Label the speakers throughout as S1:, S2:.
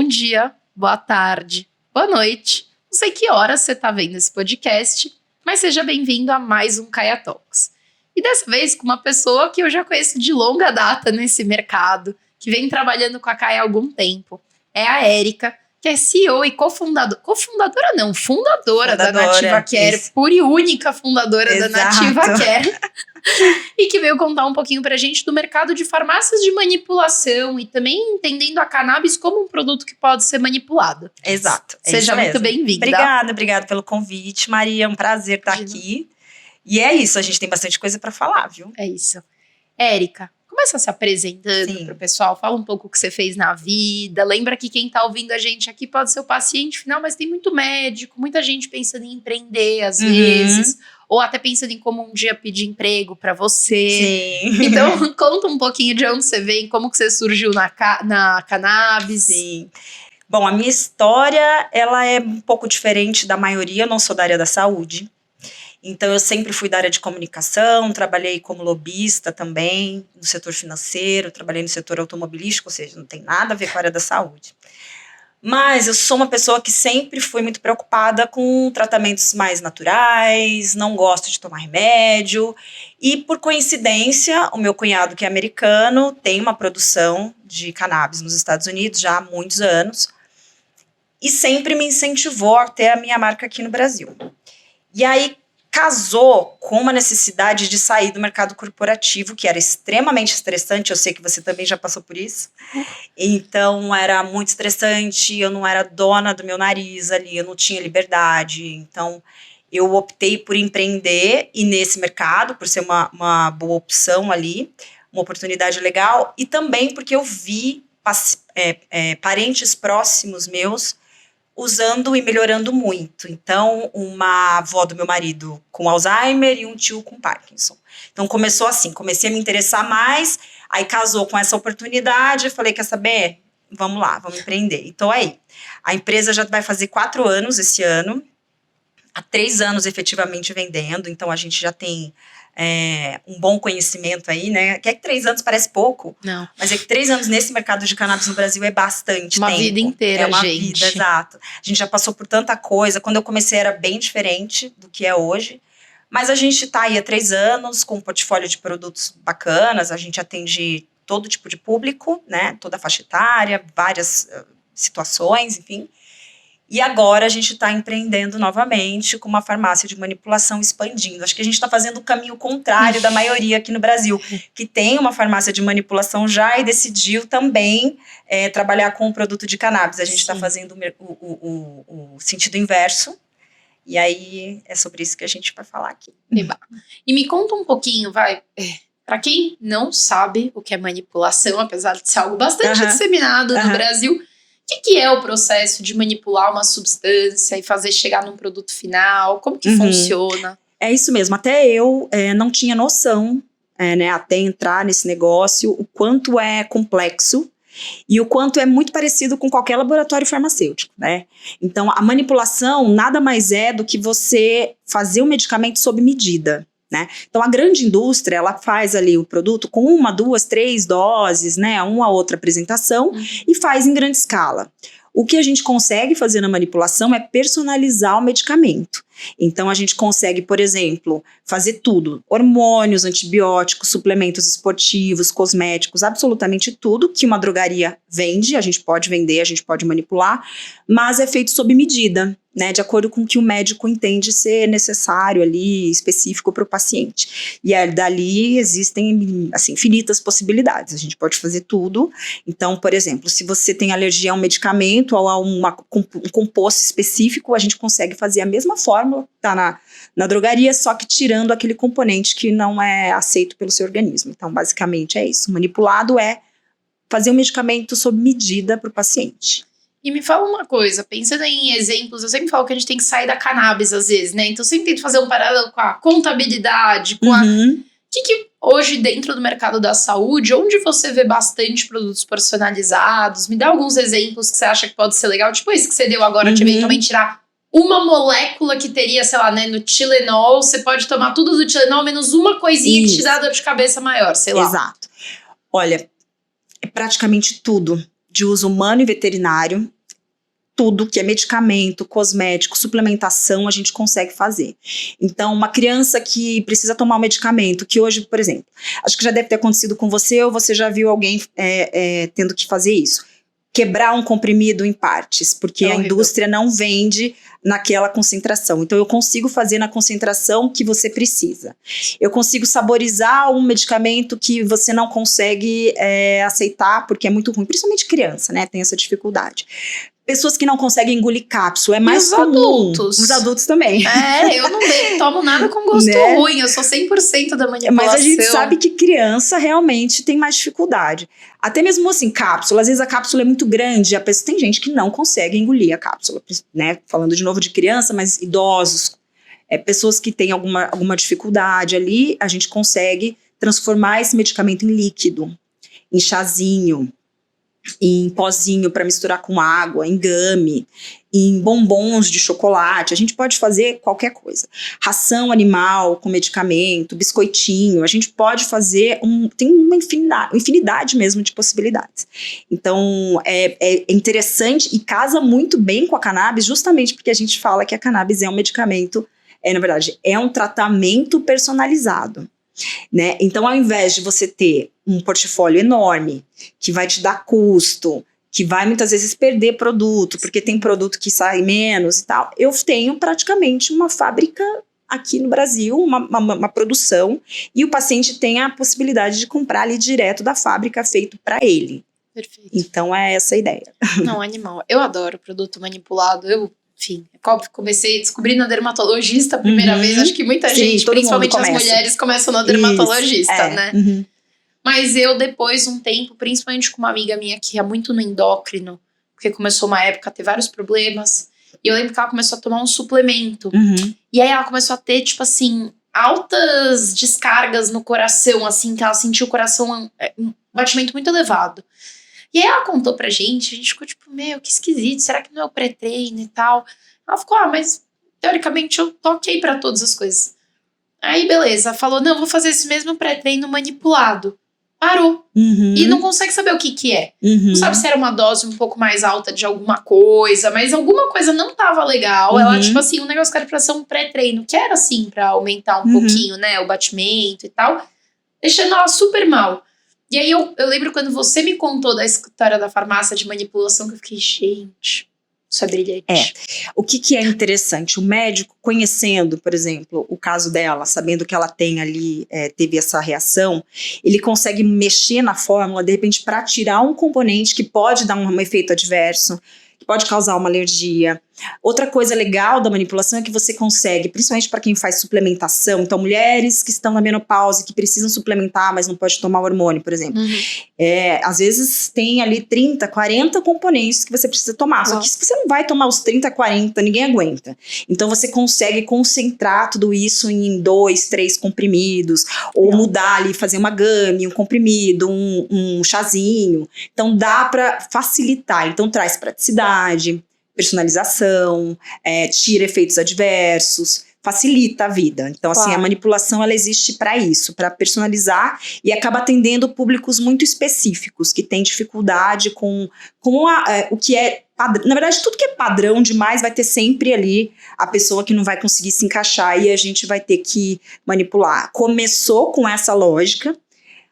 S1: dia, boa tarde, boa noite. Não sei que hora você está vendo esse podcast, mas seja bem-vindo a mais um Kaia Talks. E dessa vez com uma pessoa que eu já conheço de longa data nesse mercado, que vem trabalhando com a Kaia há algum tempo. É a Érica, que é CEO e fundadora da Nativa Care, pura e única fundadora da Nativa Care. E que veio contar um pouquinho pra gente do mercado de farmácias de manipulação e também entendendo a cannabis como um produto que pode ser manipulado.
S2: Exato.
S1: Seja muito bem-vinda.
S2: Obrigada pelo convite, Maria. É um prazer estar aqui. E é isso, a gente tem bastante coisa pra falar, viu?
S1: É isso. Érica, começa se apresentando pro pessoal, fala um pouco o que você fez na vida. Lembra que quem tá ouvindo a gente aqui pode ser o paciente final, mas tem muito médico, muita gente pensando em empreender às vezes. Ou até pensando em como um dia pedir emprego pra você.
S2: Sim.
S1: Então, conta um pouquinho de onde você vem, como que você surgiu na cannabis.
S2: Sim. Bom, a minha história, ela é um pouco diferente da maioria. Eu não sou da área da saúde. Então, eu sempre fui da área de comunicação, trabalhei como lobista também, no setor financeiro, trabalhei no setor automobilístico, ou seja, não tem nada a ver com a área da saúde. Mas eu sou uma pessoa que sempre foi muito preocupada com tratamentos mais naturais, não gosto de tomar remédio. E, por coincidência, o meu cunhado, que é americano, tem uma produção de cannabis nos Estados Unidos já há muitos anos. E sempre me incentivou a ter a minha marca aqui no Brasil. E aí, casou com uma necessidade de sair do mercado corporativo, que era extremamente estressante. Eu sei que você também já passou por isso. Então, era muito estressante, eu não era dona do meu nariz ali, eu não tinha liberdade. Então, eu optei por empreender e nesse mercado, por ser uma boa opção ali, uma oportunidade legal. E também porque eu vi parentes próximos meus usando e melhorando muito. Então, uma avó do meu marido com Alzheimer e um tio com Parkinson. Então, começou assim, comecei a me interessar mais, aí casou com essa oportunidade, falei, quer saber? Vamos lá, vamos empreender. Então, aí, a empresa já vai fazer 4 anos esse ano, há 3 anos efetivamente vendendo, então a gente já tem um bom conhecimento aí, né? Que 3 anos parece pouco,
S1: Não.
S2: Mas é que 3 anos nesse mercado de cannabis no Brasil é bastante
S1: uma
S2: tempo.
S1: Vida inteira,
S2: é uma
S1: gente.
S2: Vida, exato. A gente já passou por tanta coisa. Quando eu comecei era bem diferente do que é hoje. Mas a gente está aí há 3 anos com um portfólio de produtos bacanas. A gente atende todo tipo de público, né? Toda a faixa etária, várias situações, enfim. E agora a gente está empreendendo novamente com uma farmácia de manipulação expandindo. Acho que a gente está fazendo o caminho contrário da maioria aqui no Brasil, que tem uma farmácia de manipulação já e decidiu também trabalhar com o produto de cannabis. A gente está fazendo o sentido inverso. E aí é sobre isso que a gente vai falar aqui.
S1: E me conta um pouquinho, para quem não sabe o que é manipulação, apesar de ser algo bastante disseminado no Brasil, o que é o processo de manipular uma substância e fazer chegar num produto final? Como que funciona?
S2: É isso mesmo. Até eu não tinha noção, né, até entrar nesse negócio, o quanto é complexo e o quanto é muito parecido com qualquer laboratório farmacêutico, né? Então, a manipulação nada mais é do que você fazer o medicamento sob medida. Né? Então, a grande indústria, ela faz ali o produto com 1, 2, 3 doses, né? Uma outra apresentação e faz em grande escala. O que a gente consegue fazer na manipulação é personalizar o medicamento. Então, a gente consegue, por exemplo, fazer tudo. Hormônios, antibióticos, suplementos esportivos, cosméticos, absolutamente tudo que uma drogaria vende, a gente pode vender, a gente pode manipular, mas é feito sob medida, né, de acordo com o que o médico entende ser necessário ali, específico para o paciente. E dali existem, assim, infinitas possibilidades, a gente pode fazer tudo. Então, por exemplo, se você tem alergia a um medicamento ou a um composto específico, a gente consegue fazer a mesma fórmula, tá na drogaria, só que tirando aquele componente que não é aceito pelo seu organismo. Então, basicamente é isso. Manipulado é fazer um medicamento sob medida para o paciente.
S1: E me fala uma coisa, pensando em exemplos, eu sempre falo que a gente tem que sair da cannabis às vezes, né? Então eu sempre tento fazer um paralelo com a contabilidade, com O que hoje dentro do mercado da saúde, onde você vê bastante produtos personalizados, me dá alguns exemplos que você acha que pode ser legal, tipo esse que você deu agora, de eventualmente tirar uma molécula que teria, sei lá, né, no Tilenol, você pode tomar tudo do Tilenol, menos uma coisinha que te dá dor de cabeça maior, sei lá.
S2: Exato. Olha, é praticamente tudo de uso humano e veterinário tudo que é medicamento, cosmético, suplementação, a gente consegue fazer. Então, uma criança que precisa tomar um medicamento, que hoje, por exemplo, acho que já deve ter acontecido com você, ou você já viu alguém tendo que fazer isso. Quebrar um comprimido em partes, porque a indústria não vende naquela concentração. Então, eu consigo fazer na concentração que você precisa. Eu consigo saborizar um medicamento que você não consegue aceitar, porque é muito ruim. Principalmente criança, né? Tem essa dificuldade. Pessoas que não conseguem engolir cápsula, é mais comum.
S1: Adultos.
S2: Os adultos também.
S1: Eu não tomo nada com gosto ruim, eu sou 100% da manipulação.
S2: Mas a gente sabe que criança realmente tem mais dificuldade. Até mesmo assim, cápsula, às vezes a cápsula é muito grande, tem gente que não consegue engolir a cápsula, né? Falando de novo de criança, mas idosos, pessoas que têm alguma dificuldade ali, a gente consegue transformar esse medicamento em líquido, em chazinho, em pozinho para misturar com água, em gummy, em bombons de chocolate. A gente pode fazer qualquer coisa. Ração animal com medicamento, biscoitinho. A gente pode fazer tem uma infinidade mesmo de possibilidades. Então, é interessante e casa muito bem com a cannabis, justamente porque a gente fala que a cannabis é um medicamento, na verdade, é um tratamento personalizado. Né? Então, ao invés de você ter um portfólio enorme, que vai te dar custo, que vai muitas vezes perder produto, porque tem produto que sai menos e tal, eu tenho praticamente uma fábrica aqui no Brasil, uma produção, e o paciente tem a possibilidade de comprar ali direto da fábrica, feito para ele.
S1: Perfeito.
S2: Então, é essa a ideia.
S1: Não, animal. Eu adoro produto manipulado, enfim, comecei descobrindo a dermatologista a primeira vez. Acho que muita gente, principalmente as mulheres, começam na dermatologista, né?
S2: Uhum.
S1: Mas eu, depois de um tempo, principalmente com uma amiga minha que ia muito no endócrino, porque começou uma época a ter vários problemas, e eu lembro que ela começou a tomar um suplemento.
S2: Uhum.
S1: E aí ela começou a ter, tipo assim, altas descargas no coração, assim, que ela sentiu o coração, um batimento muito elevado. E aí ela contou pra gente, a gente ficou tipo, que esquisito, será que não é o pré-treino e tal? Ela ficou, mas teoricamente eu tô ok pra todas as coisas. Aí beleza, falou, não, vou fazer esse mesmo pré-treino manipulado. Parou.
S2: Uhum.
S1: E não consegue saber o que é.
S2: Uhum.
S1: Não sabe se era uma dose um pouco mais alta de alguma coisa, mas alguma coisa não tava legal.
S2: Uhum.
S1: Ela, tipo assim, um negócio que era pra ser um pré-treino, que era assim, pra aumentar um pouquinho, né, o batimento e tal, deixando ela super mal. E aí eu lembro quando você me contou da história da farmácia de manipulação, que eu fiquei, gente, isso é brilhante.
S2: O que é interessante? O médico, conhecendo, por exemplo, o caso dela, sabendo que ela tem ali, teve essa reação, ele consegue mexer na fórmula, de repente, para tirar um componente que pode dar um efeito adverso, que pode causar uma alergia. Outra coisa legal da manipulação é que você consegue, principalmente para quem faz suplementação, então mulheres que estão na menopausa, que precisam suplementar, mas não pode tomar hormônio, por exemplo.
S1: Uhum.
S2: Às vezes tem ali 30, 40 componentes que você precisa tomar, só que se você não vai tomar os 30, 40, ninguém aguenta. Então você consegue concentrar tudo isso em 2, 3 comprimidos, ou mudar ali, fazer uma gummy, um comprimido, um chazinho. Então dá para facilitar, então traz praticidade, personalização, tira efeitos adversos, facilita a vida. Então, assim, a manipulação, ela existe para isso, para personalizar, e acaba atendendo públicos muito específicos, que têm dificuldade com o que é padrão. Na verdade, tudo que é padrão demais vai ter sempre ali a pessoa que não vai conseguir se encaixar, e a gente vai ter que manipular. Começou com essa lógica,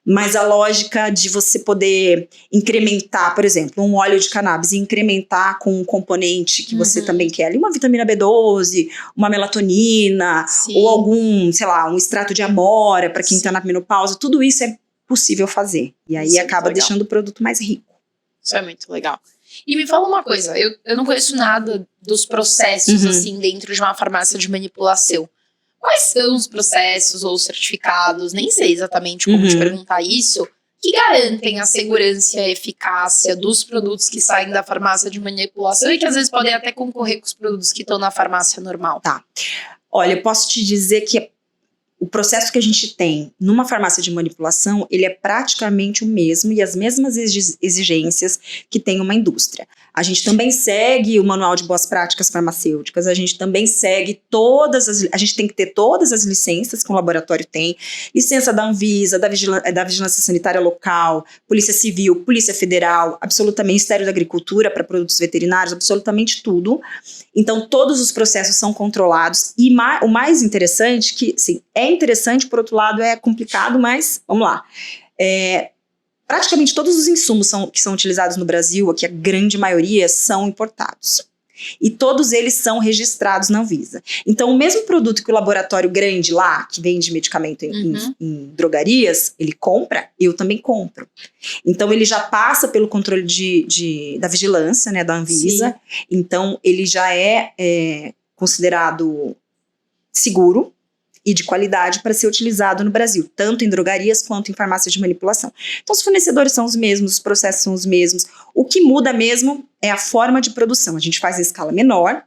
S2: mas a lógica de você poder incrementar, por exemplo, um óleo de cannabis e incrementar com um componente que você também quer ali, uma vitamina B12, uma melatonina, ou algum, sei lá, um extrato de amora para quem está na menopausa, tudo isso é possível fazer. E aí acaba deixando o produto mais rico.
S1: Isso é muito legal. E me fala uma coisa, eu não conheço nada dos processos, assim, dentro de uma farmácia de manipulação. Quais são os processos ou certificados, nem sei exatamente como te perguntar isso, que garantem a segurança e a eficácia dos produtos que saem da farmácia de manipulação e que às vezes podem até concorrer com os produtos que estão na farmácia normal?
S2: Tá. Olha, eu posso te dizer que o processo que a gente tem numa farmácia de manipulação, ele é praticamente o mesmo e as mesmas exigências que tem uma indústria. A gente também segue o Manual de Boas Práticas Farmacêuticas, a gente também segue a gente tem que ter todas as licenças que um laboratório tem, licença da Anvisa, da Vigilância Sanitária Local, Polícia Civil, Polícia Federal, absolutamente Ministério da Agricultura para produtos veterinários, absolutamente tudo. Então, todos os processos são controlados e o mais interessante, que sim, é interessante, por outro lado é complicado, mas vamos lá. Praticamente todos os insumos que são utilizados no Brasil, aqui a grande maioria, são importados. E todos eles são registrados na Anvisa. Então, o mesmo produto que o laboratório grande lá, que vende medicamento em drogarias, ele compra, eu também compro. Então, ele já passa pelo controle da vigilância, né, da Anvisa. Sim. Então, ele já é considerado seguro e de qualidade para ser utilizado no Brasil, tanto em drogarias quanto em farmácias de manipulação. Então, os fornecedores são os mesmos, os processos são os mesmos. O que muda mesmo é a forma de produção. A gente faz em escala menor.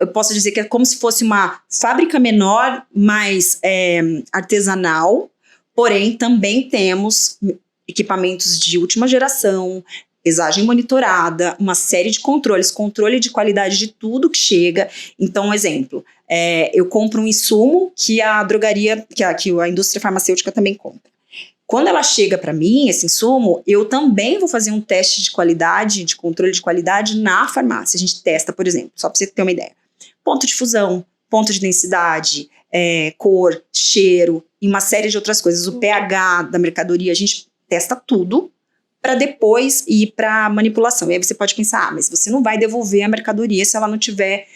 S2: Eu posso dizer que é como se fosse uma fábrica menor, mais artesanal, porém também temos equipamentos de última geração, pesagem monitorada, uma série de controles, controle de qualidade de tudo que chega. Então, um exemplo, eu compro um insumo que a drogaria, que a indústria farmacêutica também compra. Quando ela chega para mim, esse insumo, eu também vou fazer um teste de qualidade, de controle de qualidade na farmácia. A gente testa, por exemplo, só para você ter uma ideia, ponto de fusão, ponto de densidade, cor, cheiro e uma série de outras coisas. O pH da mercadoria, a gente testa tudo para depois ir para manipulação. E aí você pode pensar, mas você não vai devolver a mercadoria se ela não estiver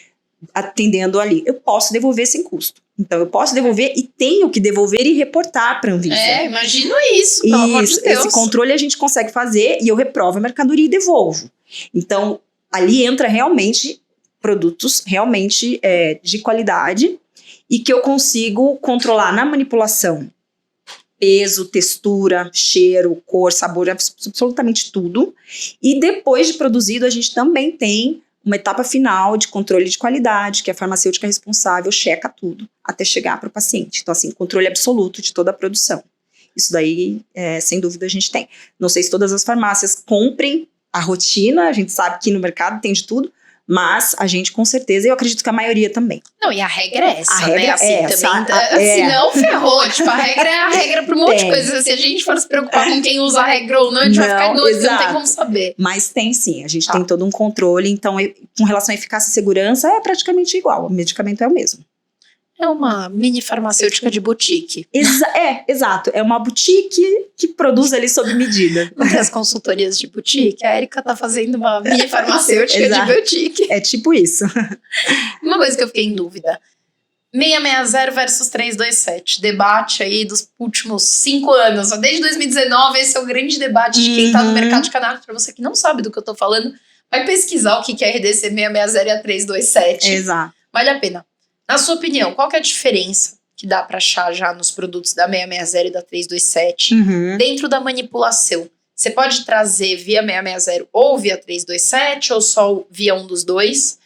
S2: atendendo ali. Eu posso devolver sem custo. Então, eu posso devolver e tenho que devolver e reportar para a Anvisa.
S1: Imagino isso, pelo amor de Deus.
S2: Esse controle a gente consegue fazer e eu reprovo a mercadoria e devolvo. Então, ali entra realmente produtos realmente de qualidade e que eu consigo controlar na manipulação. Peso, textura, cheiro, cor, sabor, absolutamente tudo. E depois de produzido, a gente também tem uma etapa final de controle de qualidade, que a farmacêutica responsável checa tudo até chegar para o paciente. Então, assim, controle absoluto de toda a produção. Isso daí, sem dúvida, a gente tem. Não sei se todas as farmácias comprem a rotina, a gente sabe que no mercado tem de tudo, mas a gente, com certeza, eu acredito que a maioria também.
S1: Não, e a regra é essa, né? Assim, também, senão ferrou. Tipo, a regra para um monte de coisas. Se a gente for se preocupar com quem usa a regra ou não, a gente vai ficar em dúvida, não tem como saber.
S2: Mas tem sim, a gente tem todo um controle. Então, com relação à eficácia e segurança, é praticamente igual. O medicamento é o mesmo.
S1: É uma mini farmacêutica de boutique.
S2: Exato. É uma boutique que produz ali sob medida.
S1: Não tem as consultorias de boutique? A Erika tá fazendo uma mini farmacêutica de boutique.
S2: É tipo isso.
S1: Uma coisa que eu fiquei em dúvida. 660 versus 327. Debate aí dos últimos 5 anos. Desde 2019, esse é o grande debate de quem tá no mercado de cannabis. Pra você que não sabe do que eu tô falando, vai pesquisar o que é RDC 660 e a 327.
S2: Exato.
S1: Vale a pena. Na sua opinião, qual que é a diferença que dá para achar já nos produtos da 660 e da 327 dentro da manipulação? Você pode trazer via 660 ou via 327 ou só via um dos dois?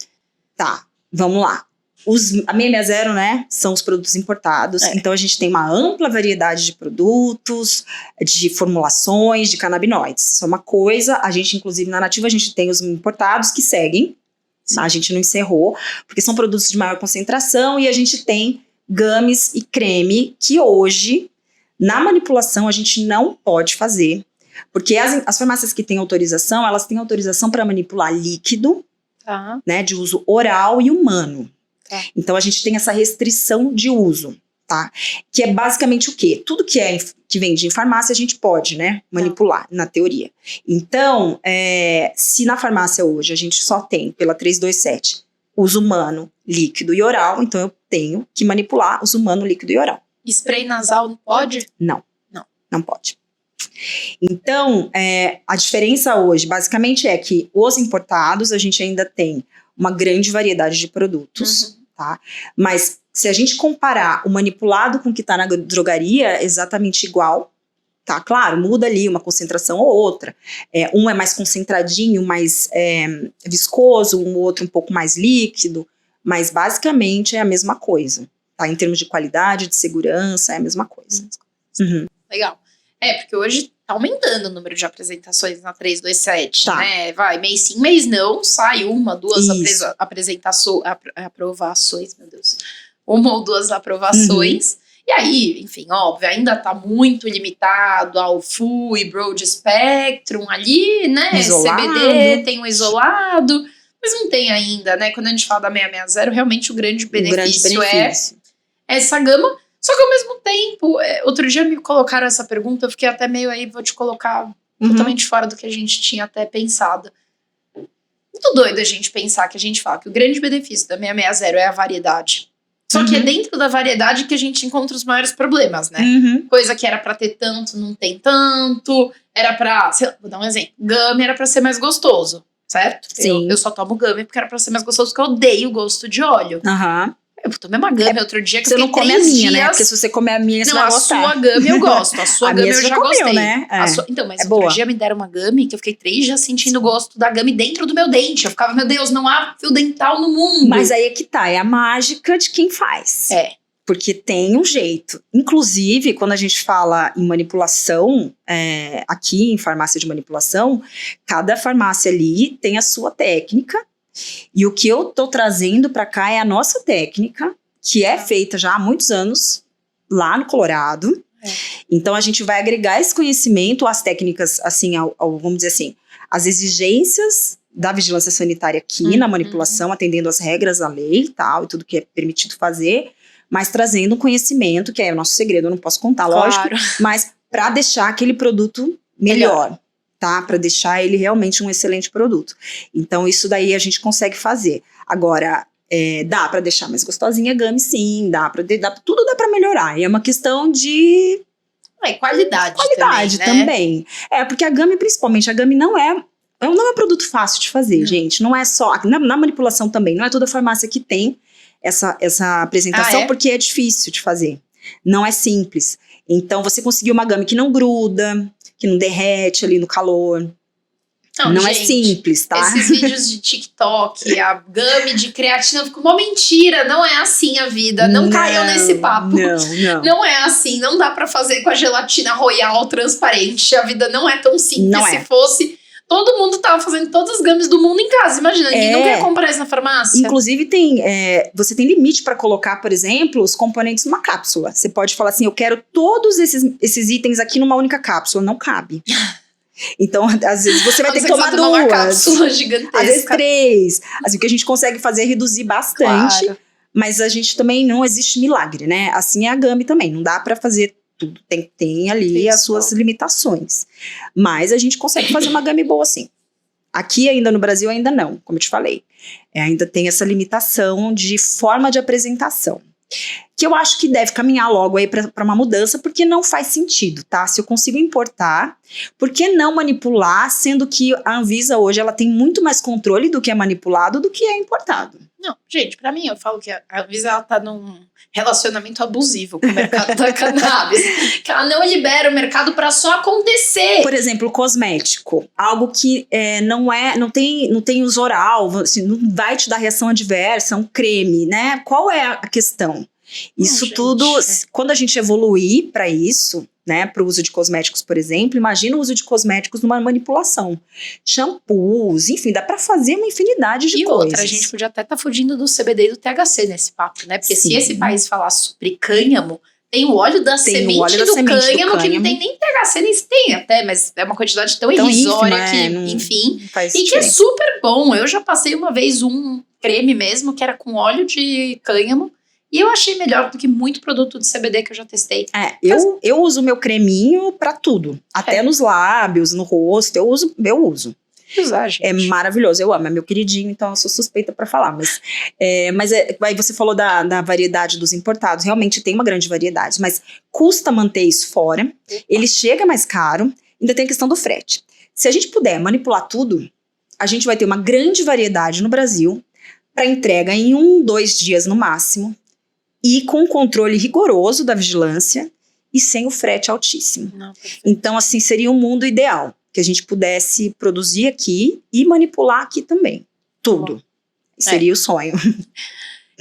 S2: Tá, vamos lá. A 660, né, são os produtos importados. Então, a gente tem uma ampla variedade de produtos, de formulações, de canabinoides. Isso é uma coisa. A gente, inclusive, na Nativa, a gente tem os importados que seguem. Sim. A gente não encerrou, porque são produtos de maior concentração e a gente tem gummies e creme que hoje, na manipulação, a gente não pode fazer. Porque as farmácias que têm autorização, elas têm autorização para manipular líquido, né, de uso oral e humano. Então, a gente tem essa restrição de uso, tá? Que é basicamente o quê? Tudo que vende em farmácia, a gente pode, né, manipular, na teoria. Então, se na farmácia hoje a gente só tem, pela 327, uso humano, líquido e oral, então eu tenho que manipular uso humano, líquido e oral.
S1: Spray nasal não pode?
S2: Não pode. Então, a diferença hoje, basicamente, é que os importados, a gente ainda tem uma grande variedade de produtos, tá? Mas se a gente comparar o manipulado com o que está na drogaria, é exatamente igual, tá? Claro, muda ali uma concentração ou outra. Um é mais concentradinho, mais viscoso, um outro um pouco mais líquido, mas basicamente é a mesma coisa, tá? tá? Em termos de qualidade, de segurança, é a mesma coisa. Uhum.
S1: Legal. Porque hoje tá aumentando o número de apresentações na 327,
S2: Tá.
S1: né? Vai, mês sim, mês não, sai uma, duas aprovações, meu Deus. Uma ou duas aprovações. E aí, enfim, óbvio, ainda tá muito limitado ao Full e Broad Spectrum ali, né?
S2: Isolado.
S1: CBD tem um isolado, mas não tem ainda, né? Quando a gente fala da 660, realmente o grande benefício é essa gama. Só que ao mesmo tempo, outro dia me colocaram essa pergunta, eu fiquei até meio aí, vou te colocar totalmente fora do que a gente tinha até pensado. Muito doido a gente pensar que a gente fala que o grande benefício da 660 é a variedade. Só que é dentro da variedade que a gente encontra os maiores problemas, né? Coisa que era pra ter tanto, não tem tanto. Era pra, sei lá, vou dar um exemplo. Gummy era pra ser mais gostoso, certo?
S2: Sim.
S1: Eu só tomo gummy porque era pra ser mais gostoso, porque eu odeio o gosto de óleo. Eu tomei uma gummy outro dia que
S2: você não come a minha, né? Porque se você comer a minha, você vai gostar.
S1: Não, a sua gummy eu gosto. A sua gummy eu já gostei.
S2: Né?
S1: Então, mas outro dia me deram uma gummy que eu fiquei 3 dias sentindo o gosto da gummy dentro do meu dente. Eu ficava, meu Deus, não há fio dental no mundo.
S2: Mas aí é que tá, é a mágica de quem faz. Porque tem um jeito. Inclusive, quando a gente fala em manipulação, aqui em farmácia de manipulação, cada farmácia ali tem a sua técnica. E o que eu tô trazendo para cá é a nossa técnica, que é feita já há muitos anos, lá no Colorado. Então, a gente vai agregar esse conhecimento às técnicas, assim, vamos dizer assim, as exigências da vigilância sanitária aqui na manipulação, atendendo às regras da lei e tal, e tudo que é permitido fazer, mas trazendo um conhecimento, que é o nosso segredo, eu não posso contar, lógico, mas para deixar aquele produto melhor. Tá? Para deixar ele realmente um excelente produto. Então, isso daí a gente consegue fazer. Agora, dá para deixar mais gostosinha a gummy, sim, tudo dá para melhorar. E é uma questão de...
S1: qualidade
S2: também. Porque a gummy, principalmente, a gummy não é produto fácil de fazer, gente. Não é só... Na manipulação também, não é toda farmácia que tem essa apresentação, porque é difícil de fazer. Não é simples. Então, você conseguir uma gummy que não gruda, que não derrete ali no calor. Não gente, é simples, tá?
S1: Esses vídeos de TikTok, a gummy de creatina, ficou uma mentira. Não é assim a vida. Não caiam nesse papo. Não é assim. Não dá pra fazer com a gelatina royal transparente. A vida não é tão simples. Se fosse... Todo mundo tava fazendo todas as gummies do mundo em casa. Imagina, ninguém não quer comprar isso na farmácia.
S2: Inclusive, você tem limite para colocar, por exemplo, os componentes numa cápsula. Você pode falar assim, eu quero todos esses itens aqui numa única cápsula. Não cabe. Então, às vezes, você vai ter que tomar 2.
S1: Uma cápsula gigantesca.
S2: Às vezes 3. Assim, o que a gente consegue fazer é reduzir bastante. Claro. Mas a gente também, não existe milagre, né? Assim é a gummy também. Não dá para fazer... Tudo tem ali as suas limitações. Mas a gente consegue fazer uma gummy boa, sim. Aqui ainda no Brasil, ainda não, como eu te falei. Ainda tem essa limitação de forma de apresentação. Que eu acho que deve caminhar logo aí para uma mudança, porque não faz sentido, tá? Se eu consigo importar, por que não manipular, sendo que a Anvisa hoje ela tem muito mais controle do que é manipulado do que é importado?
S1: Não, gente, pra mim, eu falo que a Anvisa ela tá num relacionamento abusivo com o mercado da cannabis. Que ela não libera o mercado pra só acontecer.
S2: Por exemplo, cosmético. Algo que não tem uso oral, assim, não vai te dar reação adversa, um creme, né? Qual é a questão? Isso tudo, quando a gente evoluir para isso, né, para o uso de cosméticos, por exemplo, imagina o uso de cosméticos numa manipulação. Shampoos, enfim, dá para fazer uma infinidade de coisas. E outra,
S1: a gente podia até estar fugindo do CBD e do THC nesse papo, né? Porque se esse país falar sobre cânhamo, tem o óleo da semente do cânhamo, que não tem nem THC, nem tem até, mas é uma quantidade tão irrisória que, enfim, e que é super bom. Eu já passei uma vez um creme mesmo, que era com óleo de cânhamo, e eu achei melhor do que muito produto de CBD que eu já testei.
S2: Eu uso meu creminho pra tudo. Até nos lábios, no rosto, eu uso. É maravilhoso, eu amo, é meu queridinho, então eu sou suspeita pra falar. Mas aí você falou da variedade dos importados, realmente tem uma grande variedade, mas custa manter isso fora, ele chega mais caro, ainda tem a questão do frete. Se a gente puder manipular tudo, a gente vai ter uma grande variedade no Brasil para entrega em 1-2 dias no máximo, e com controle rigoroso da vigilância e sem o frete altíssimo. Então, assim, seria um mundo ideal, que a gente pudesse produzir aqui e manipular aqui também. Tudo. Seria o sonho.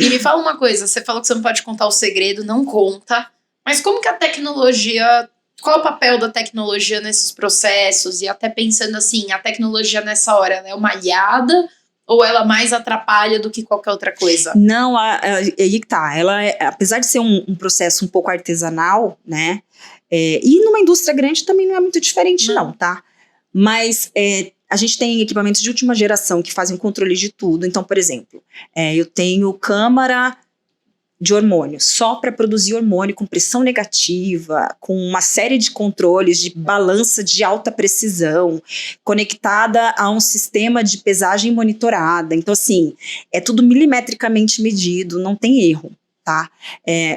S1: E me fala uma coisa, você falou que você não pode contar o segredo, não conta. Mas como que a tecnologia... Qual é o papel da tecnologia nesses processos? E até pensando assim, a tecnologia nessa hora, ela é uma aliada ou ela mais atrapalha do que qualquer outra coisa?
S2: Não, aí que tá. Ela, apesar de ser um processo um pouco artesanal, né? E numa indústria grande também não é muito diferente, não, tá? Mas a gente tem equipamentos de última geração que fazem controle de tudo. Então, por exemplo, eu tenho câmara de hormônio, só para produzir hormônio com pressão negativa, com uma série de controles de balança de alta precisão, conectada a um sistema de pesagem monitorada. Então, assim, é tudo milimetricamente medido, não tem erro, tá?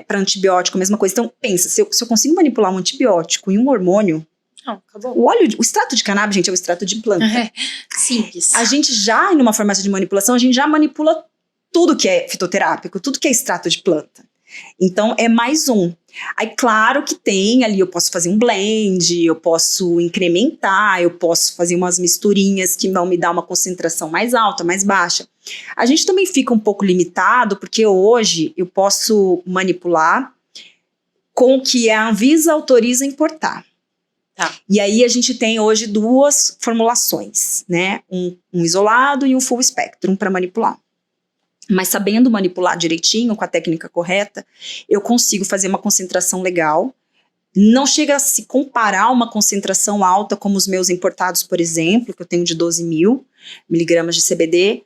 S2: Para antibiótico, a mesma coisa. Então, pensa, se eu consigo manipular um antibiótico e um hormônio,
S1: não, acabou.
S2: o extrato de cannabis, gente, é o extrato de planta.
S1: Simples.
S2: A gente já, numa farmácia de manipulação, a gente já manipula tudo que é fitoterápico, tudo que é extrato de planta. Então, é mais um. Aí, claro que tem ali, eu posso fazer um blend, eu posso incrementar, eu posso fazer umas misturinhas que vão me dar uma concentração mais alta, mais baixa. A gente também fica um pouco limitado, porque hoje eu posso manipular com o que a Anvisa autoriza importar.
S1: Tá.
S2: E aí a gente tem hoje 2 formulações, né? Um isolado e um full spectrum para manipular. Mas sabendo manipular direitinho, com a técnica correta, eu consigo fazer uma concentração legal. Não chega a se comparar uma concentração alta como os meus importados, por exemplo, que eu tenho de 12.000 miligramas de CBD,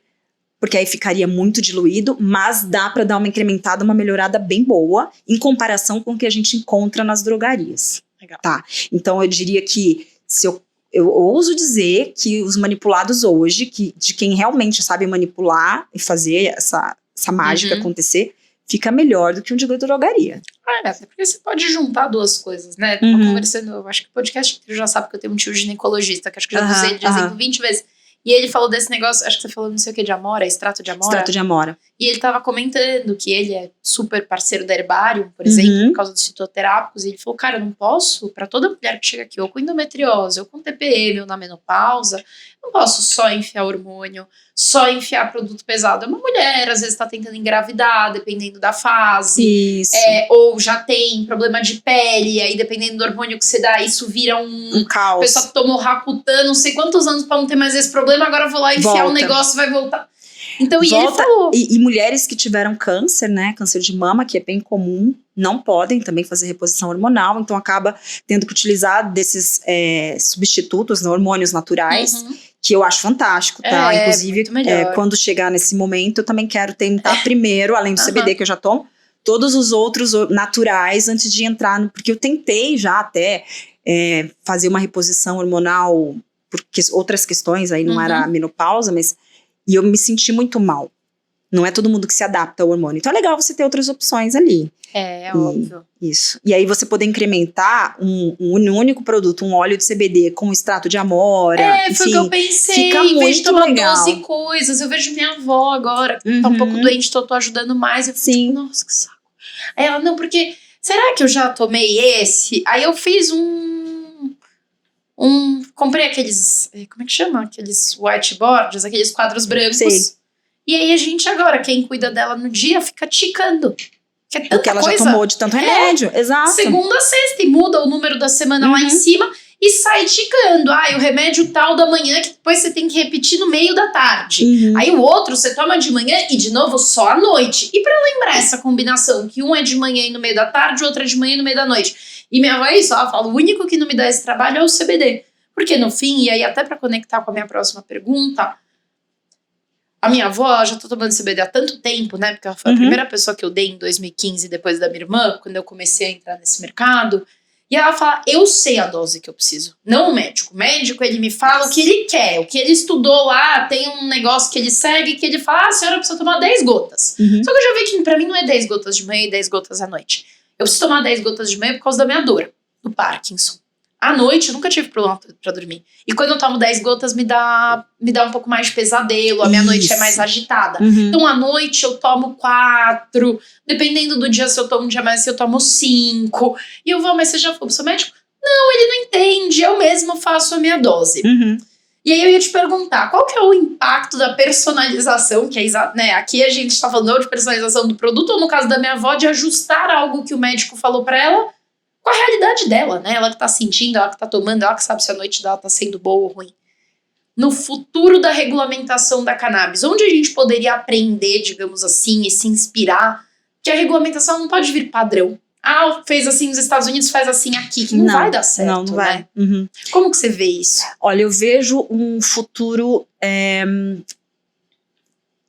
S2: porque aí ficaria muito diluído, mas dá para dar uma incrementada, uma melhorada bem boa, em comparação com o que a gente encontra nas drogarias.
S1: Legal.
S2: Tá? Então eu diria que se eu ouso dizer que os manipulados hoje, de quem realmente sabe manipular e fazer essa mágica acontecer, fica melhor do que um de drogaria.
S1: Até porque você pode juntar 2 coisas, né? Tava conversando, eu acho que o podcast já sabe que eu tenho um tio ginecologista, que acho que já usei ele de exemplo 20 vezes. E ele falou desse negócio, acho que você falou não sei o que de amora, extrato de amora.
S2: Extrato de amora.
S1: E ele tava comentando que ele é super parceiro da Herbarium, por exemplo, por causa dos fitoterápicos. E ele falou, cara, eu não posso, pra toda mulher que chega aqui, ou com endometriose, ou com TPM, ou na menopausa, não posso só enfiar hormônio, só enfiar produto pesado. É uma mulher, às vezes tá tentando engravidar, dependendo da fase.
S2: Isso.
S1: Ou já tem problema de pele, aí dependendo do hormônio que você dá, isso vira um
S2: caos.
S1: A pessoa tomou Rakutan, não sei quantos anos pra não ter mais esse problema, agora eu vou lá enfiar o negócio e vai voltar. Então, e ele falou...
S2: E mulheres que tiveram câncer, né, câncer de mama, que é bem comum, não podem também fazer reposição hormonal, então acaba tendo que utilizar desses substitutos, né, hormônios naturais, que eu acho fantástico, tá? Inclusive, quando chegar nesse momento, eu também quero tentar primeiro, além do CBD que eu já tomo, todos os outros naturais antes de entrar, porque eu tentei já até fazer uma reposição hormonal, porque outras questões aí não era a menopausa, mas... E eu me senti muito mal. Não é todo mundo que se adapta ao hormônio. Então é legal você ter outras opções ali.
S1: Óbvio.
S2: Isso. E aí você poder incrementar um único produto, um óleo de CBD com extrato de amora.
S1: Foi o que eu pensei.
S2: Fica
S1: em vez de tomar
S2: legal.
S1: 12 coisas. Eu vejo minha avó agora, que tá um pouco doente, então eu tô ajudando mais. Eu fico tipo, nossa, que saco. Aí ela, não, porque... Será que eu já tomei esse? Aí eu fiz comprei aqueles, como é que chama? Aqueles whiteboards, aqueles quadros brancos.
S2: Sei.
S1: E aí a gente agora, quem cuida dela no dia, fica ticando. Que é tanta
S2: porque ela
S1: coisa.
S2: já tomou de tanto remédio, exato.
S1: Segunda a sexta, e muda o número da semana lá em cima e sai ticando. O remédio tal da manhã, que depois você tem que repetir no meio da tarde. Aí o outro você toma de manhã e de novo só à noite. E pra lembrar essa combinação, que um é de manhã e no meio da tarde, o outro é de manhã e no meio da noite. E minha avó é isso, ela fala, o único que não me dá esse trabalho é o CBD. Porque no fim, e aí até pra conectar com a minha próxima pergunta, a minha avó já tá tomando CBD há tanto tempo, né? Porque ela foi a primeira pessoa que eu dei em 2015, depois da minha irmã, quando eu comecei a entrar nesse mercado. E ela fala, eu sei a dose que eu preciso, não o médico. O médico, ele me fala o que ele quer, o que ele estudou lá, tem um negócio que ele segue, que ele fala, a senhora precisa tomar 10 gotas. Só que eu já vi que pra mim não é 10 gotas de manhã e 10 gotas à noite. Eu preciso tomar 10 gotas de manhã por causa da minha dor, do Parkinson. À noite, eu nunca tive problema pra dormir. E quando eu tomo 10 gotas, me dá um pouco mais de pesadelo. A minha noite é mais agitada. Então, à noite, eu tomo 4. Dependendo do dia, se eu tomo um dia mais, eu tomo 5. E eu vou, mas você já foi pro seu médico? Não, ele não entende. Eu mesma faço a minha dose. E aí eu ia te perguntar, qual que é o impacto da personalização, que é né, aqui a gente está falando de personalização do produto, ou no caso da minha avó, de ajustar algo que o médico falou para ela com a realidade dela, né? Ela que tá sentindo, ela que tá tomando, ela que sabe se a noite dela tá sendo boa ou ruim. No futuro da regulamentação da cannabis, onde a gente poderia aprender, digamos assim, e se inspirar, que a regulamentação não pode vir padrão. Fez assim nos Estados Unidos, faz assim aqui, que não vai dar certo,
S2: não vai.
S1: Né? Uhum. Como que você vê isso?
S2: Olha, eu vejo um futuro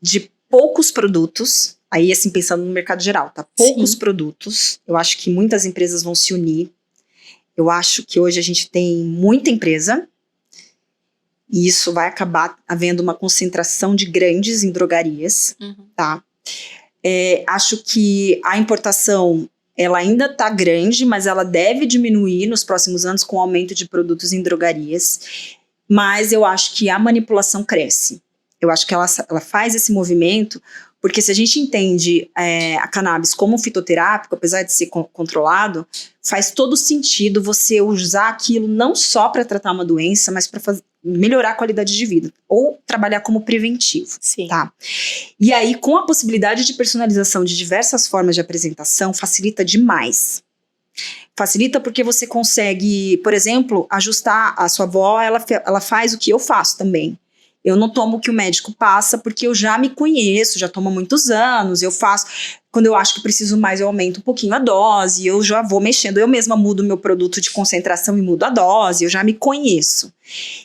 S2: de poucos produtos, aí assim, pensando no mercado geral, tá? Poucos produtos, eu acho que muitas empresas vão se unir, eu acho que hoje a gente tem muita empresa, e isso vai acabar havendo uma concentração de grandes em drogarias, tá? Acho que a importação ela ainda está grande, mas ela deve diminuir nos próximos anos com o aumento de produtos em drogarias. Mas eu acho que a manipulação cresce. Eu acho que ela faz esse movimento, porque se a gente entende a cannabis como um fitoterápico, apesar de ser controlado, faz todo sentido você usar aquilo não só para tratar uma doença, mas para melhorar a qualidade de vida, ou trabalhar como preventivo.
S1: Sim.
S2: Tá? E aí, com a possibilidade de personalização de diversas formas de apresentação, facilita demais. Facilita porque você consegue, por exemplo, ajustar a sua avó, ela faz o que eu faço também. Eu não tomo o que o médico passa porque eu já me conheço, já tomo há muitos anos, eu faço. Quando eu acho que preciso mais, eu aumento um pouquinho a dose, eu já vou mexendo, eu mesma mudo o meu produto de concentração e mudo a dose, eu já me conheço.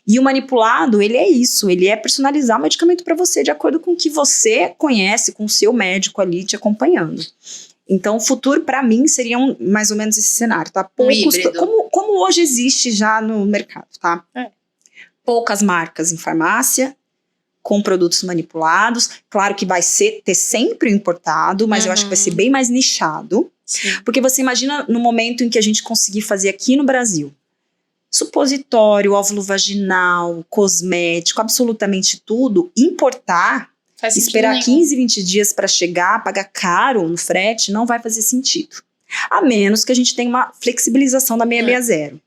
S2: E o manipulado, ele é isso, ele é personalizar o medicamento para você, de acordo com o que você conhece, com o seu médico ali te acompanhando. Então, o futuro, para mim, seria mais ou menos esse cenário, tá? Poucos, como hoje existe já no mercado, tá? Poucas marcas em farmácia, com produtos manipulados. Claro que vai ter sempre o importado, mas eu acho que vai ser bem mais nichado.
S1: Sim.
S2: Porque você imagina no momento em que a gente conseguir fazer aqui no Brasil, supositório, óvulo vaginal, cosmético, absolutamente tudo, importar, esperar 15, 20 dias para chegar, pagar caro no frete, não vai fazer sentido. A menos que a gente tenha uma flexibilização da 660.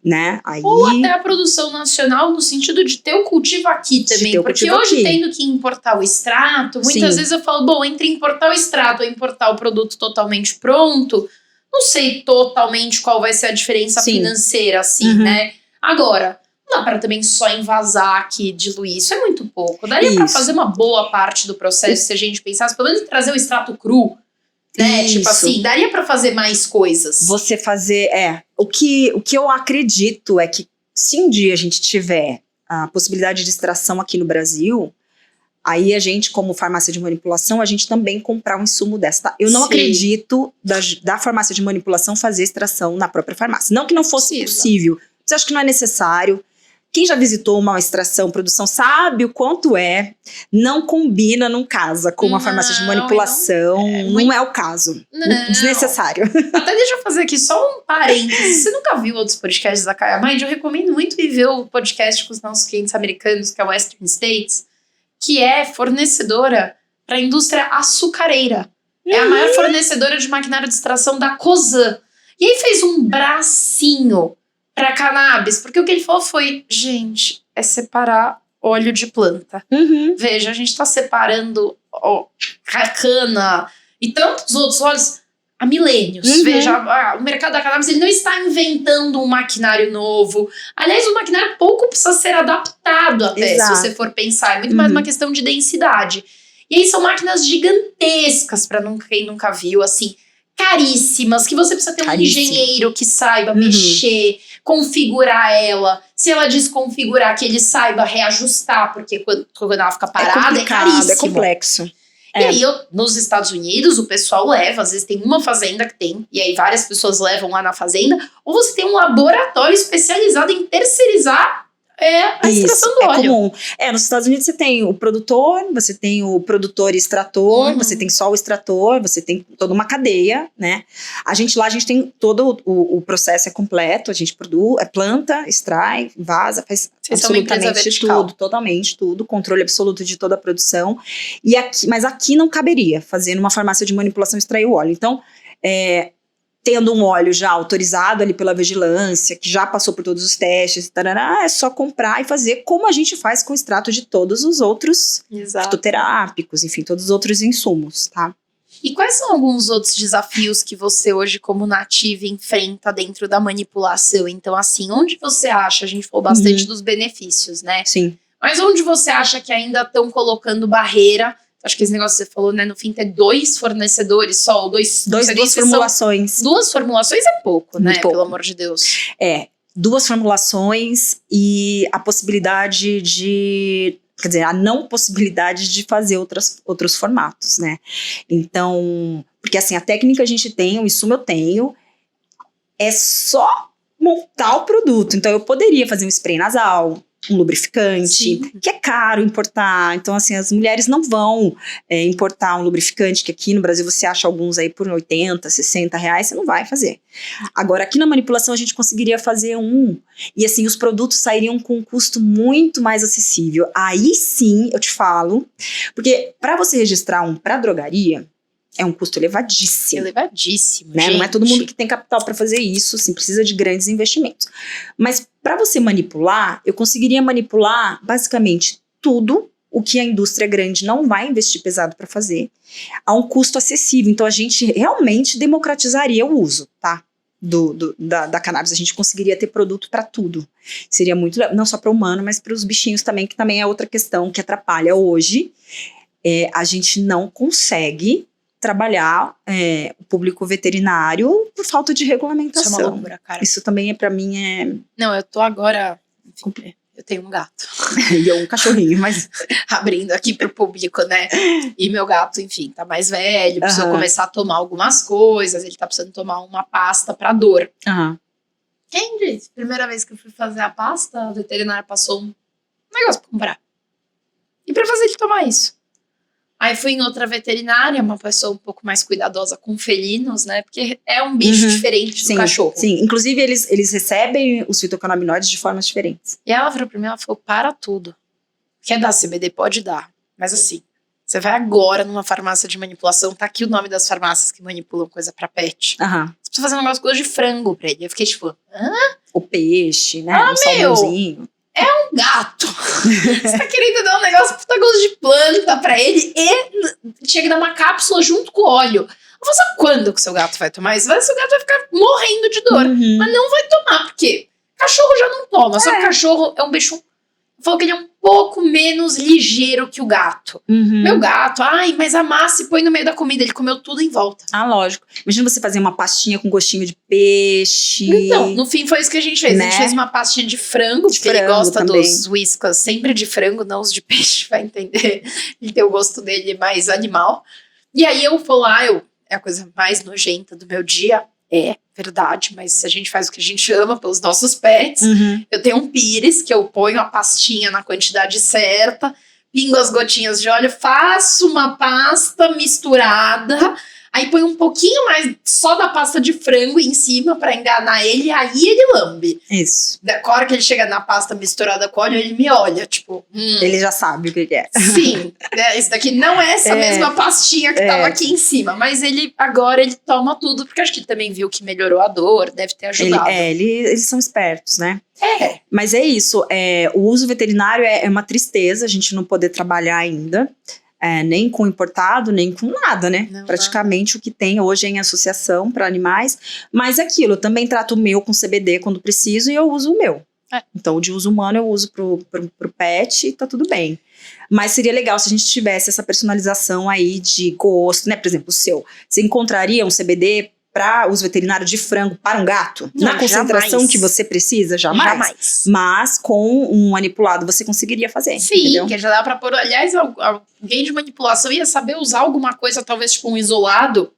S2: Né? Aí,
S1: ou até a produção nacional no sentido de ter o cultivo aqui também, porque hoje tendo que importar o extrato, muitas vezes eu falo, bom, entre importar o extrato ou importar o produto totalmente pronto, não sei totalmente qual vai ser a diferença financeira, assim, né? Agora, não dá para também só envasar aqui, diluir, isso é muito pouco, daria para fazer uma boa parte do processo se a gente pensasse, pelo menos trazer o extrato cru, né? Tipo assim, daria pra fazer mais coisas.
S2: Você fazer, o que eu acredito é que se um dia a gente tiver a possibilidade de extração aqui no Brasil, aí a gente, como farmácia de manipulação, a gente também comprar um insumo dessa, tá? Eu não acredito da farmácia de manipulação fazer extração na própria farmácia. Não que não fosse possível, mas acho que não é necessário. Quem já visitou uma extração, produção, sabe o quanto não combina, não casa com uma farmácia de manipulação, não é o caso, desnecessário.
S1: Até deixa eu fazer aqui só um parênteses, você nunca viu outros podcasts da Kaya Mind? Eu recomendo muito ir ver o podcast com os nossos clientes americanos, que é o Western States, que é fornecedora para a indústria açucareira. É a maior fornecedora de maquinário de extração da Cosan. E aí fez um bracinho para cannabis, porque o que ele falou foi, gente, é separar óleo de planta. Veja, a gente tá separando cana e tantos outros óleos há milênios. Veja, o mercado da cannabis, ele não está inventando um maquinário novo. Aliás, o maquinário pouco precisa ser adaptado até, se você for pensar. É muito mais uma questão de densidade. E aí são máquinas gigantescas, para quem nunca viu, assim, caríssimas, que você precisa ter um engenheiro que saiba mexer, configurar ela. Se ela desconfigurar, que ele saiba reajustar, porque quando ela fica parada, é caríssimo.
S2: É complexo.
S1: E aí, nos Estados Unidos, o pessoal leva, às vezes tem uma fazenda que tem, e aí várias pessoas levam lá na fazenda, ou você tem um laboratório especializado em terceirizar a extração do óleo.
S2: Comum. Nos Estados Unidos você tem o produtor e extrator, você tem só o extrator, você tem toda uma cadeia, né? A gente tem todo o processo completo, a gente produz, planta, extrai, vasa, faz absolutamente tudo, totalmente tudo, controle absoluto de toda a produção. Mas aqui não caberia fazer numa farmácia de manipulação extrair o óleo. Então, tendo um óleo já autorizado ali pela vigilância, que já passou por todos os testes, tarará, é só comprar e fazer como a gente faz com o extrato de todos os outros fitoterápicos, enfim, todos os outros insumos, tá?
S1: E quais são alguns outros desafios que você hoje, como nativa, enfrenta dentro da manipulação? Então, assim, onde você acha, a gente falou bastante dos benefícios, né?
S2: Sim.
S1: Mas onde você acha que ainda estão colocando barreira? Acho que esse negócio que você falou, né? No fim, ter 2 fornecedores só, ou duas
S2: formulações.
S1: 2 formulações é pouco, né?
S2: Pouco.
S1: Pelo amor de Deus.
S2: 2 formulações e a possibilidade de... Quer dizer, a não possibilidade de fazer outros formatos, né? Então, porque assim, a técnica a gente tem, o insumo eu tenho, é só montar o produto. Então, eu poderia fazer um spray nasal, um lubrificante,
S1: Sim.
S2: que é caro importar. Então, assim, as mulheres não vão importar um lubrificante, que aqui no Brasil você acha alguns aí por 80, 60 reais, você não vai fazer. Agora, aqui na manipulação a gente conseguiria fazer e assim, os produtos sairiam com um custo muito mais acessível. Aí sim, eu te falo, porque para você registrar para drogaria, é um custo elevadíssimo.
S1: Elevadíssimo,
S2: né?
S1: gente.
S2: Não é todo mundo que tem capital para fazer isso, assim, precisa de grandes investimentos. Mas para você manipular, eu conseguiria manipular basicamente tudo o que a indústria grande não vai investir pesado para fazer, a um custo acessível. Então a gente realmente democratizaria o uso, tá? Da cannabis. A gente conseguiria ter produto para tudo. Seria muito, não só para o humano, mas para os bichinhos também, que também é outra questão que atrapalha hoje. A gente não consegue trabalhar o público veterinário por falta de regulamentação.
S1: Isso é uma loucura, cara.
S2: Isso também para mim
S1: Não, eu tô agora... Enfim, eu tenho um gato.
S2: E eu um cachorrinho, mas...
S1: Abrindo aqui pro público, né? E meu gato, enfim, tá mais velho, precisou começar a tomar algumas coisas, ele tá precisando tomar uma pasta pra dor. Quem disse? Primeira vez que eu fui fazer a pasta, a veterinária passou um negócio pra comprar. E pra fazer ele tomar isso. Aí fui em outra veterinária, uma pessoa um pouco mais cuidadosa com felinos, né? Porque é um bicho diferente do cachorro.
S2: Sim, inclusive eles recebem os fitocannabinoides de formas diferentes.
S1: E ela virou pra mim, ela falou, para tudo. Quer dar CBD? Pode dar. Mas assim, você vai agora numa farmácia de manipulação, tá aqui o nome das farmácias que manipulam coisa pra pet. Você precisa fazer um negócio com gosto de frango pra ele. Eu fiquei tipo, hã?
S2: O peixe, né? Um salmãozinho.
S1: É um gato. Você tá querendo dar um negócio puta gosto de planta pra ele e chega a dar uma cápsula junto com o óleo. Eu falo, sabe quando que seu gato vai tomar isso? Seu gato vai ficar morrendo de dor. Mas não vai tomar, porque cachorro já não toma. Só que o cachorro é um bicho... Falou que ele é um pouco menos ligeiro que o gato. Meu gato, mas amassa e põe no meio da comida. Ele comeu tudo em volta.
S2: Lógico. Imagina você fazer uma pastinha com gostinho de peixe.
S1: Então, no fim foi isso que a gente fez. Né? A gente fez uma pastinha de frango, porque ele gosta também dos whiskas sempre de frango, não os de peixe, vai entender. Ele tem o gosto dele mais animal. E aí eu vou lá, é a coisa mais nojenta do meu dia. É verdade, mas a gente faz o que a gente ama pelos nossos pets. Eu tenho um pires que eu ponho a pastinha na quantidade certa, pingo as gotinhas de óleo, faço uma pasta misturada, aí põe um pouquinho mais só da pasta de frango em cima pra enganar ele, e aí ele lambe.
S2: Isso.
S1: Da hora que ele chega na pasta misturada com óleo, ele me olha, tipo...
S2: Ele já sabe o que é.
S1: Sim, isso daqui não é essa mesma pastinha que tava aqui em cima, mas agora ele toma tudo, porque acho que ele também viu que melhorou a dor, deve ter ajudado.
S2: Eles são espertos, né? Mas é isso, o uso veterinário é uma tristeza, a gente não poder trabalhar ainda. Nem com importado, nem com nada, né? Não, praticamente o que tem hoje é em associação para animais. Mas é aquilo, eu também trato o meu com CBD quando preciso e eu uso o meu. Então, o de uso humano eu uso pro pet e tá tudo bem. Mas seria legal se a gente tivesse essa personalização aí de gosto, né? Por exemplo, o seu. Você encontraria um CBD para uso veterinário de frango para um gato? Não, na concentração jamais. Que você precisa? Jamais. Mas com um manipulado você conseguiria fazer.
S1: Sim, entendeu? Que já dá pra pôr. Aliás, alguém de manipulação ia saber usar alguma coisa, talvez tipo um isolado,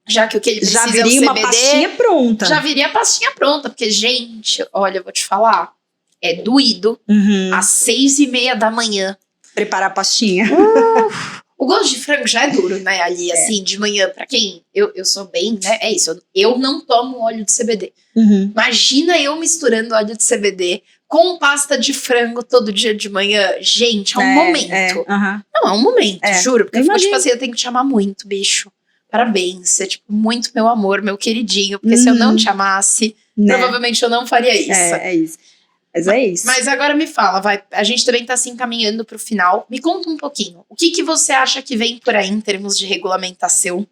S1: já que o que ele precisa
S2: já viria
S1: é o CBD.
S2: Uma pastinha pronta.
S1: Já viria a pastinha pronta, porque, gente, olha, eu vou te falar, é doído às 6:30 da manhã.
S2: Preparar a pastinha.
S1: O gosto de frango já é duro, né? Ali, assim, de manhã, pra quem... Eu sou bem, né? É isso, eu não tomo óleo de CBD. Imagina eu misturando óleo de CBD com pasta de frango todo dia de manhã. Gente, é um momento. Não, é um momento, juro. Porque eu fico tipo assim, eu tenho que te amar muito, bicho. parabéns, você é tipo muito meu amor, meu queridinho, porque se eu não te amasse, provavelmente eu não faria isso.
S2: É isso. Mas é isso.
S1: Mas agora me fala, a gente também tá se encaminhando pro final. Me conta um pouquinho, o que você acha que vem por aí em termos de regulamentação?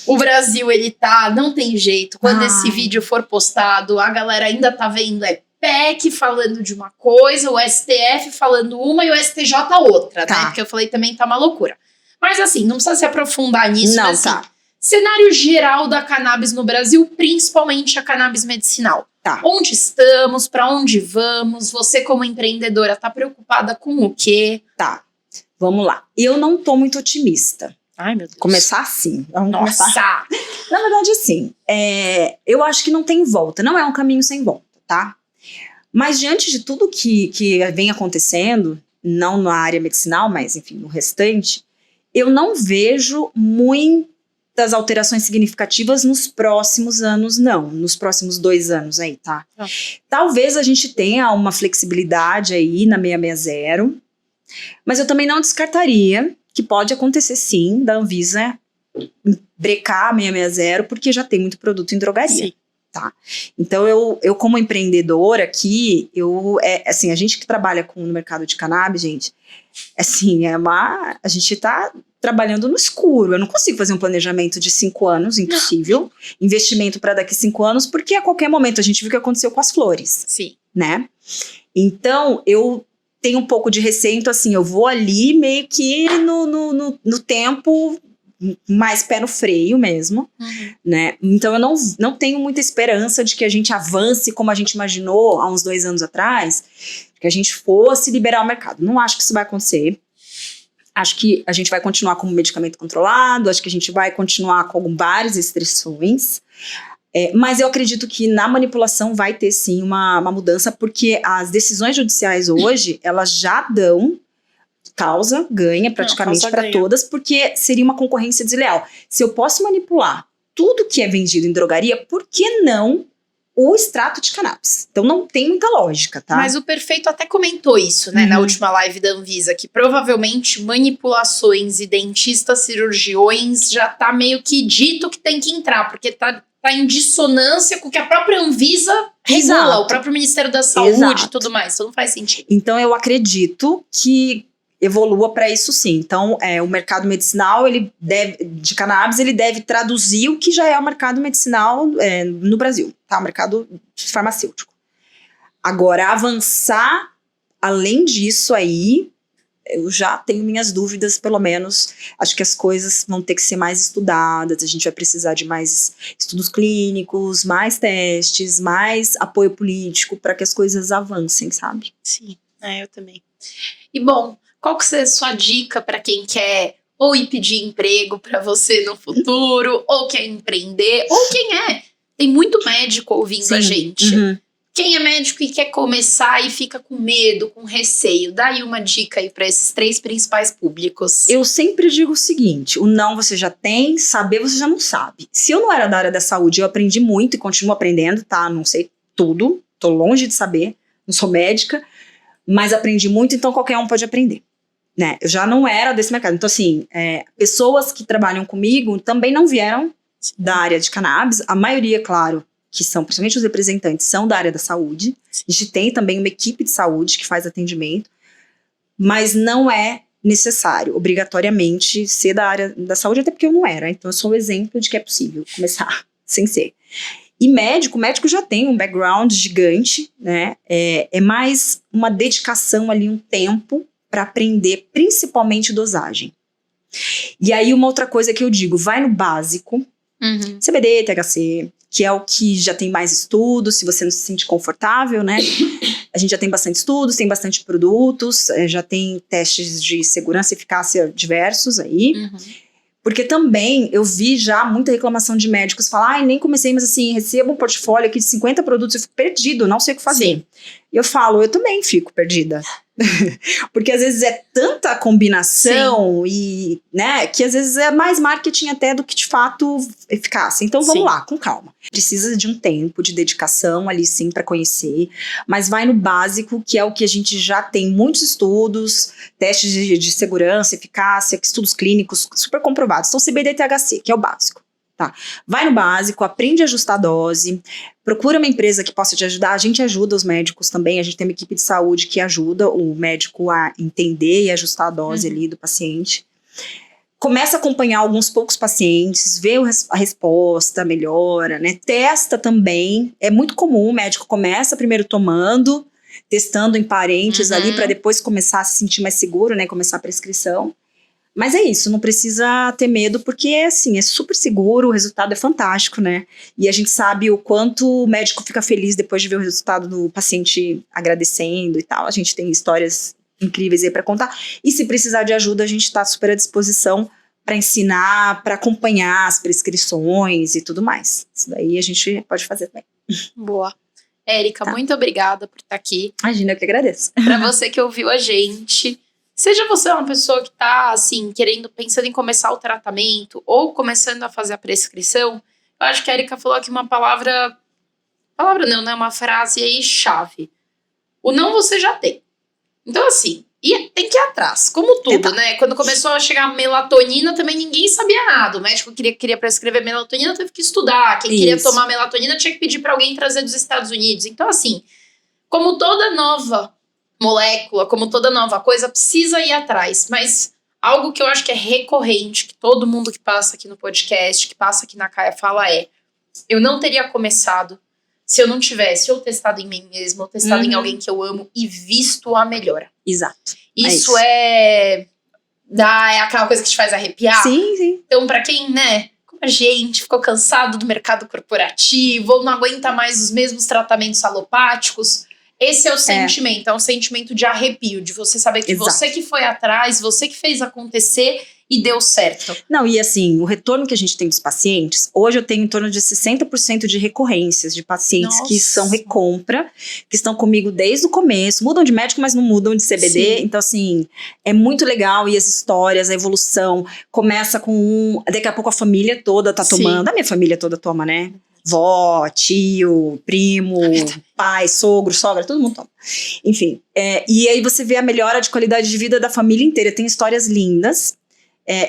S1: O Brasil, ele não tem jeito. Quando esse vídeo for postado, a galera ainda tá vendo, PEC falando de uma coisa, o STF falando uma e o STJ outra, né? Porque eu falei também tá uma loucura. Mas assim, não precisa se aprofundar nisso,
S2: não,
S1: mas assim, cenário geral da cannabis no Brasil, principalmente a cannabis medicinal. Onde estamos? Pra onde vamos? Você, como empreendedora, tá preocupada com o quê?
S2: Vamos lá. Eu não tô muito otimista.
S1: Ai, meu Deus.
S2: Começar assim.
S1: Nossa!
S2: Na verdade, assim, eu acho que não tem volta. Não é um caminho sem volta, tá? Mas diante de tudo que vem acontecendo, não na área medicinal, mas, enfim, no restante, eu não vejo muitas alterações significativas nos próximos anos, não. Nos próximos 2 anos aí, tá? Talvez a gente tenha uma flexibilidade aí na 660, mas eu também não descartaria que pode acontecer sim da Anvisa brecar a 660, porque já tem muito produto em drogaria. Sim. Tá? Então eu como empreendedora aqui, assim, a gente que trabalha no mercado de cannabis, gente, assim, a gente tá trabalhando no escuro. Eu não consigo fazer um planejamento de 5 anos, impossível. Investimento para daqui 5 anos, porque a qualquer momento a gente viu o que aconteceu com as flores.
S1: Sim.
S2: Né? Então, eu tenho um pouco de receio, então, assim, eu vou ali meio que no tempo mais pé no freio mesmo, né? Então, eu não tenho muita esperança de que a gente avance como a gente imaginou há uns 2 anos atrás, que a gente fosse liberar o mercado. Não acho que isso vai acontecer. Acho que a gente vai continuar com o medicamento controlado, acho que a gente vai continuar com várias restrições, mas eu acredito que na manipulação vai ter sim uma mudança, porque as decisões judiciais hoje, elas já dão ganha praticamente para todas, porque seria uma concorrência desleal. Se eu posso manipular tudo que é vendido em drogaria, por que não o extrato de cannabis? Então não tem muita lógica, tá?
S1: Mas o Perfeito até comentou isso, né, na última live da Anvisa, que provavelmente manipulações e dentistas, cirurgiões já tá meio que dito que tem que entrar, porque tá em dissonância com o que a própria Anvisa regula, o próprio Ministério da Saúde e tudo mais, então não faz sentido.
S2: Então eu acredito que evolua para isso sim. Então, o mercado medicinal de cannabis, ele deve traduzir o que já é o mercado medicinal no Brasil, tá? O mercado farmacêutico. Agora, avançar além disso aí, eu já tenho minhas dúvidas, pelo menos. Acho que as coisas vão ter que ser mais estudadas, a gente vai precisar de mais estudos clínicos, mais testes, mais apoio político para que as coisas avancem, sabe?
S1: Sim, eu também. E bom, qual que é a sua dica para quem quer ou ir pedir emprego para você no futuro, ou quer empreender, ou quem tem muito médico ouvindo a gente. Quem é médico e quer começar e fica com medo, com receio, dá aí uma dica aí para esses 3 principais públicos.
S2: Eu sempre digo o seguinte, o não você já tem, saber você já não sabe. Se eu não era da área da saúde, eu aprendi muito e continuo aprendendo, tá? Não sei tudo, tô longe de saber, não sou médica, mas aprendi muito, então qualquer um pode aprender. Né? Eu já não era desse mercado. Então, assim, pessoas que trabalham comigo também não vieram da área de cannabis. A maioria, claro, que são, principalmente os representantes, são da área da saúde. A gente tem também uma equipe de saúde que faz atendimento, mas não é necessário, obrigatoriamente, ser da área da saúde, até porque eu não era. Então, eu sou um exemplo de que é possível começar sem ser. E o médico já tem um background gigante, né? É mais uma dedicação ali, um tempo, para aprender principalmente dosagem. E aí uma outra coisa que eu digo, vai no básico, CBD, THC, que é o que já tem mais estudos, se você não se sente confortável, né? A gente já tem bastante estudos, tem bastante produtos, já tem testes de segurança e eficácia diversos aí. Porque também eu vi já muita reclamação de médicos falar, nem comecei, mas assim, recebo um portfólio aqui de 50 produtos, eu fico perdido, não sei o que fazer. Sim. E eu falo, eu também fico perdida. Porque às vezes é tanta combinação e, né, que às vezes é mais marketing até do que de fato eficácia. Então vamos lá, com calma. Precisa de um tempo de dedicação ali sim para conhecer, mas vai no básico, que é o que a gente já tem muitos estudos, testes de segurança, eficácia, estudos clínicos super comprovados. Então CBD e THC, que é o básico. Tá. Vai no básico, aprende a ajustar a dose, procura uma empresa que possa te ajudar. A gente ajuda os médicos também, a gente tem uma equipe de saúde que ajuda o médico a entender e ajustar a dose ali do paciente. Começa a acompanhar alguns poucos pacientes, vê a resposta, melhora, né? Testa também. É muito comum, o médico começa primeiro tomando, testando em parentes ali para depois começar a se sentir mais seguro, né? Começar a prescrição. Mas é isso, não precisa ter medo, porque assim, é super seguro, o resultado é fantástico, né? E a gente sabe o quanto o médico fica feliz depois de ver o resultado do paciente agradecendo e tal. A gente tem histórias incríveis aí para contar. E se precisar de ajuda, a gente está super à disposição para ensinar, para acompanhar as prescrições e tudo mais. Isso daí a gente pode fazer também.
S1: Boa. Érica, muito obrigada por estar aqui.
S2: Imagina, eu que agradeço.
S1: Para você que ouviu a gente, seja você uma pessoa que tá, assim, pensando em começar o tratamento ou começando a fazer a prescrição, eu acho que a Érica falou aqui uma palavra não, né? Uma frase aí chave. O não você já tem. Então, assim, tem que ir atrás, como tudo, né? Quando começou a chegar a melatonina, também ninguém sabia nada. O médico queria prescrever melatonina, teve que estudar. Quem queria tomar melatonina tinha que pedir para alguém trazer dos Estados Unidos. Então, assim, como toda nova molécula, como toda nova coisa, precisa ir atrás. Mas algo que eu acho que é recorrente, que todo mundo que passa aqui no podcast, que passa aqui na Caia fala eu não teria começado se eu não tivesse ou testado em mim mesma, ou testado em alguém que eu amo e visto a melhora.
S2: Exato.
S1: Isso é aquela coisa que te faz arrepiar.
S2: Sim.
S1: Então, pra quem, né, como a gente ficou cansado do mercado corporativo, ou não aguenta mais os mesmos tratamentos alopáticos, esse é o sentimento, é um sentimento de arrepio, de você saber que você que foi atrás, você que fez acontecer e deu certo.
S2: Não, e assim, o retorno que a gente tem dos pacientes, hoje eu tenho em torno de 60% de recorrências de pacientes que são recompra, que estão comigo desde o começo, mudam de médico, mas não mudam de CBD, então assim, é muito legal, e as histórias, a evolução, começa com daqui a pouco a família toda tá tomando, a minha família toda toma, né? Vó, tio, primo, pai, sogro, sogra, todo mundo toma. Enfim, e aí você vê a melhora de qualidade de vida da família inteira. Tem histórias lindas.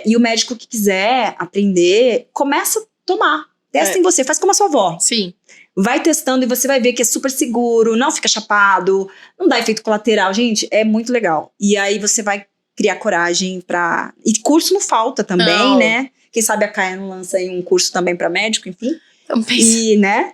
S2: E o médico que quiser aprender, começa a tomar. Testa em você, faz como a sua avó.
S1: Sim.
S2: Vai testando e você vai ver que é super seguro, não fica chapado, não dá efeito colateral. Gente, é muito legal. E aí você vai criar coragem pra... E curso não falta também, né? Quem sabe a Caia não lança aí um curso também pra médico, enfim. E, né?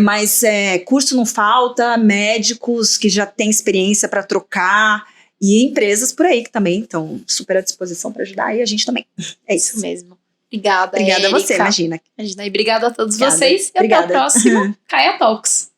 S2: Mas curso não falta, médicos que já têm experiência para trocar e empresas por aí que também estão super à disposição para ajudar, e a gente também. É isso
S1: mesmo. Obrigada,
S2: Érica. A você, imagina.
S1: E obrigada a todos vocês. E até a próxima Caia Talks.